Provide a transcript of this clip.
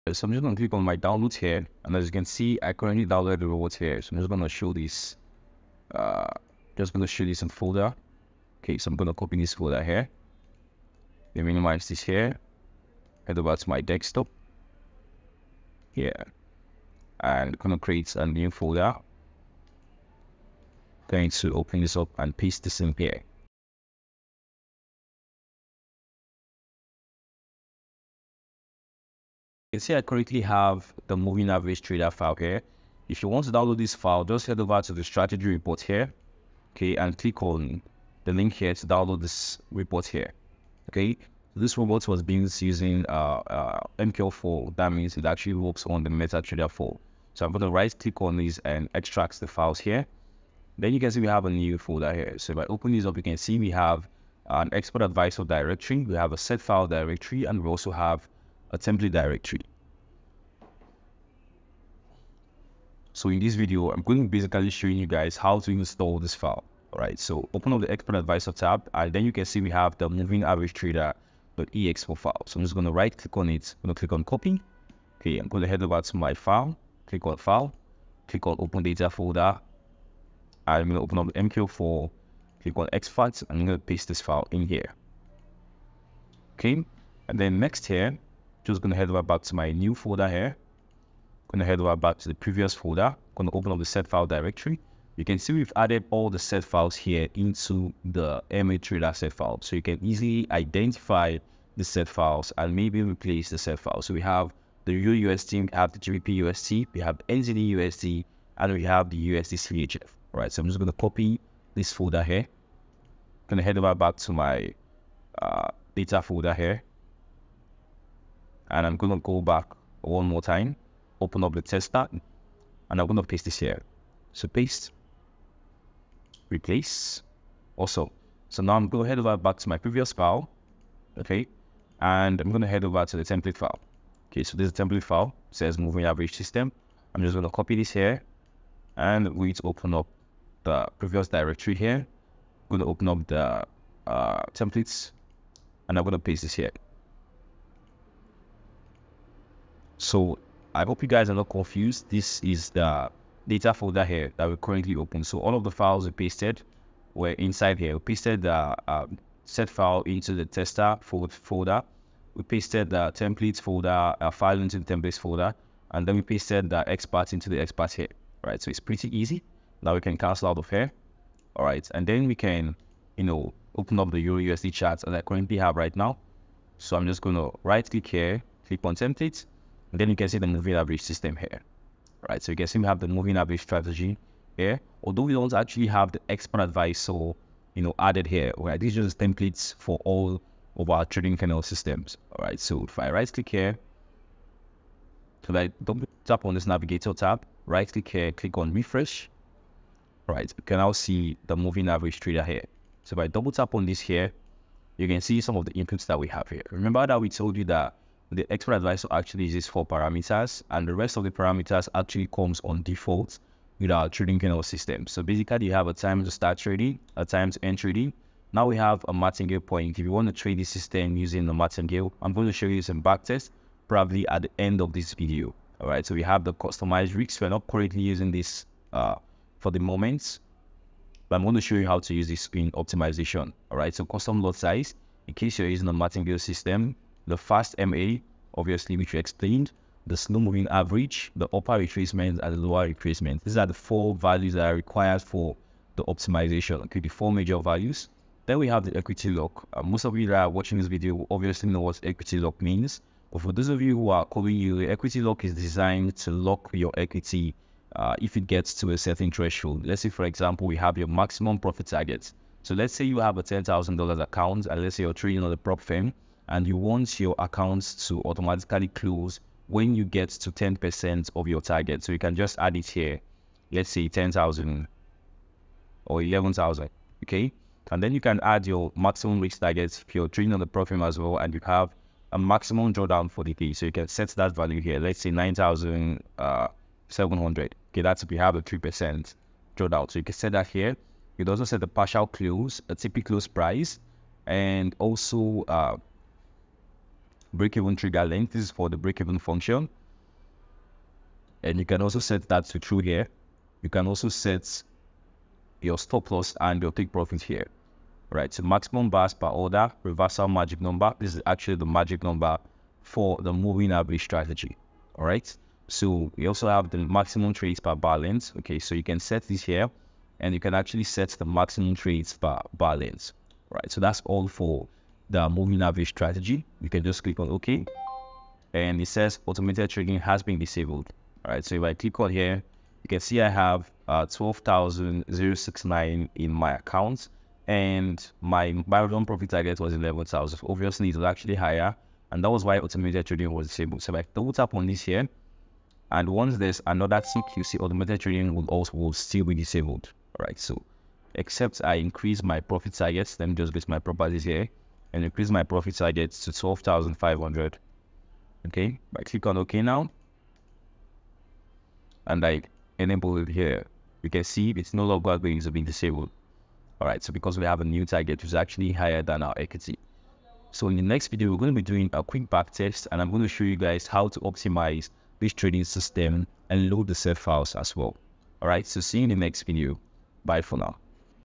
So I'm just going to click on my downloads here, and as you can see, I currently downloaded the rewards here. So I'm just going to show this, in folder. Okay, so I'm going to copy this folder here. Then minimize this here. Head over to my desktop here, and going to create a new folder. Going to open this up and paste this in here. You can see I currently have the moving average trader file here. If you want to download this file, just head over to the strategy report here, okay, and click on the link here to download this report here. Okay, this report was being using MQ4. That means it actually works on the MetaTrader 4. So I'm going to right click on these and extract the files here. Then you can see we have a new folder here. So if I open this up, you can see we have an expert advisor directory, we have a set file directory, and we also have a template directory. So in this video, I'm going to basically showing you guys how to install this file. All right, so open up the expert advisor tab, and then you can see we have the moving average trader.ex4 file. So I'm just going to right click on it. I'm going to click on copy. Okay, I'm going to head over to my file, click on file, click on open data folder. I'm going to open up the MQ4, click on extract, and I'm going to paste this file in here. Okay, and then next here, just going to head over back to my new folder here. Going to head over back to the previous folder. Going to open up the set file directory. You can see we've added all the set files here into the MetaTrader set file. So you can easily identify the set files and maybe replace the set files. So we have the USD, we have the GBP USD, we have NZD USD, and we have the USD CHF. All right, so I'm just going to copy this folder here. Going to head over back to my data folder here. And I'm going to go back one more time, open up the tester, and I'm going to paste this here. So paste, replace, also. So now I'm going to head over back to my previous file, okay? And I'm going to head over to the template file. Okay, so this is a template file, it says moving average system. I'm just going to copy this here, and I'm going to open up the previous directory here. I'm going to open up the templates, and I'm going to paste this here. So I hope you guys are not confused. This is the data folder here that we're currently open. So all of the files we pasted were inside here. We pasted the set file into the tester folder. We pasted the templates folder, file into the templates folder, and then we pasted the experts into the experts here. All right, so it's pretty easy. Now we can cancel out of here. All right, and then we can, open up the Euro USD charts that I currently have right now. So I'm just going to right click here, click on templates. And then you can see the moving average system here, right? So you can see we have the moving average strategy here. Although we don't actually have the expert advisor, added here, right? These are just templates for all of our trading kernel systems, all right? So if I right click here, so I double tap on this navigator tab, right click here, click on refresh, all right? You can now see the moving average trader here. So if I double tap on this here, you can see some of the inputs that we have here. Remember that we told you that the expert advisor actually uses 4 parameters, and the rest of the parameters actually comes on default with our trading kernel system. So basically you have a time to start trading, a time to end trading. Now we have a martingale point. If you want to trade this system using the martingale, I'm going to show you some backtest probably at the end of this video. All right, so we have the customized rigs. We're not currently using this for the moment, but I'm going to show you how to use this in optimization. All right, so custom lot size, in case you're using a martingale system, the fast MA, obviously, which we explained, the slow moving average, the upper retracement, and the lower retracement. These are the 4 values that are required for the optimization. Okay, the 4 major values. Then we have the equity lock. Most of you that are watching this video will obviously know what equity lock means. But for those of you who are calling you, the equity lock is designed to lock your equity if it gets to a certain threshold. Let's say, for example, we have your maximum profit target. So let's say you have a $10,000 account, and let's say you're trading on the prop firm, and you want your accounts to automatically close when you get to 10% of your target. So you can just add it here. Let's say 10,000 or 11,000, okay? And then you can add your maximum risk targets if you're trading on the prop firm as well, and you have a maximum drawdown for the day. So you can set that value here. Let's say 9,700. Okay, that's if you have a 3% drawdown. So you can set that here. You can also set the partial close, a typical close price, and also break-even trigger length. This is for the break-even function. And you can also set that to true here. You can also set your stop loss and your take profit here. Right, so maximum bars per order, reversal magic number. This is actually the magic number for the moving average strategy. All right, so we also have the maximum trades per bar length. Okay, so you can set this here, and you can actually set the maximum trades per bar length. Right, so that's all for the moving average strategy. You can just click on OK, and it says automated trading has been disabled. All right, so if I click on here, you can see I have 12,069 in my account, and my run profit target was 11,000. Obviously, it was actually higher, and that was why automated trading was disabled. So if I double tap on this here, and once there's another tick, you see automated trading will still be disabled. All right, so except I increase my profit targets. Let me just go to my properties here and increase my profit targets to 12,500. Okay, I click on OK now, and I enable it here. You can see it's no longer going to be disabled. All right, so because we have a new target which is actually higher than our equity. So in the next video, we're going to be doing a quick back test, and I'm going to show you guys how to optimize this trading system and load the set files as well. All right, so see you in the next video. Bye for now.